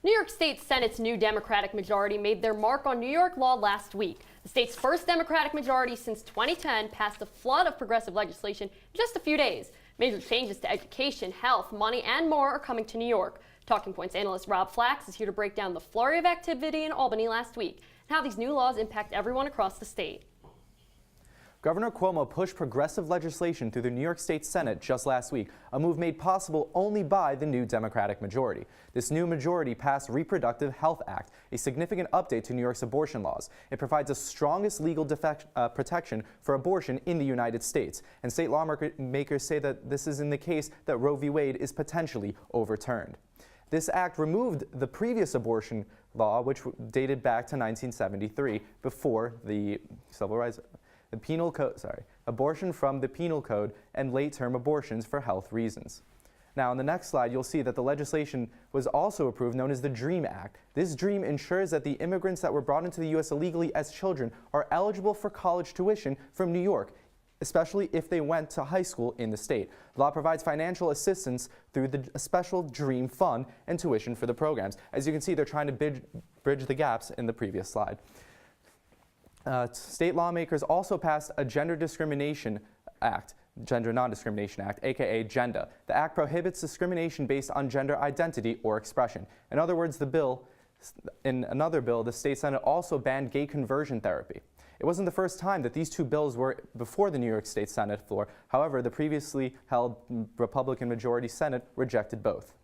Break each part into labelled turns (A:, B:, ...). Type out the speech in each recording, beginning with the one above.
A: New York State Senate's new Democratic majority made their mark on New York law last week. The state's first Democratic majority since 2010 passed a flood of progressive legislation in just a few days. Major changes to education, health, money, and more are coming to New York. Talking Points analyst Rob Flak is here to break down the flurry of activity in Albany last week and how these new laws impact everyone across the state.
B: Governor Cuomo pushed progressive legislation through the New York State Senate just last week, a move made possible only by the new Democratic majority. This new majority passed Reproductive Health Act, a significant update to New York's abortion laws. It provides the strongest legal protection for abortion in the United States, and state lawmakers say that this is in the case that Roe v. Wade is potentially overturned. This act removed the previous abortion law, which dated back to 1973, before the Civil Rights Penal Code, abortion from the Penal Code and late-term abortions for health reasons. Now, on the next slide, you'll see that the legislation was also approved, known as the DREAM Act. This DREAM ensures that the immigrants that were brought into the U.S. illegally as children are eligible for college tuition from New York, especially if they went to high school in the state. The law provides financial assistance through a special DREAM fund and tuition for the programs. As you can see, they're trying to bridge the gaps in the previous slide. State lawmakers also passed a Gender Non-Discrimination Act, aka GENDA. The act prohibits discrimination based on gender identity or expression. In other words, in another bill, the state Senate also banned gay conversion therapy. It wasn't the first time that these two bills were before the New York State Senate floor. However, the previously held Republican majority Senate rejected both.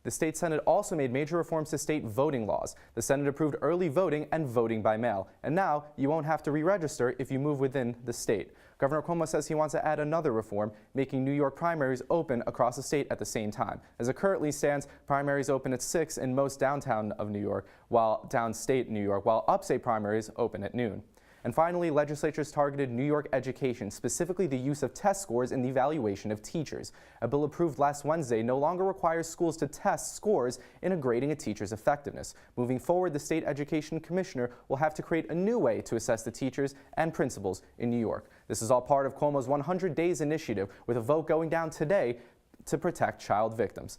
B: The state Senate also made major reforms to state voting laws. The Senate approved early voting and voting by mail. And now you won't have to re-register if you move within the state. Governor Cuomo says he wants to add another reform, making New York primaries open across the state at the same time. As it currently stands, primaries open at 6 in most downtown of New York, while downstate New York, while upstate primaries open at noon. And finally, legislatures targeted New York education, specifically the use of test scores in the evaluation of teachers. A bill approved last Wednesday no longer requires schools to test scores in grading a teacher's effectiveness. Moving forward, the state education commissioner will have to create a new way to assess the teachers and principals in New York. This is all part of Cuomo's 100 Days initiative, with a vote going down today to protect child victims.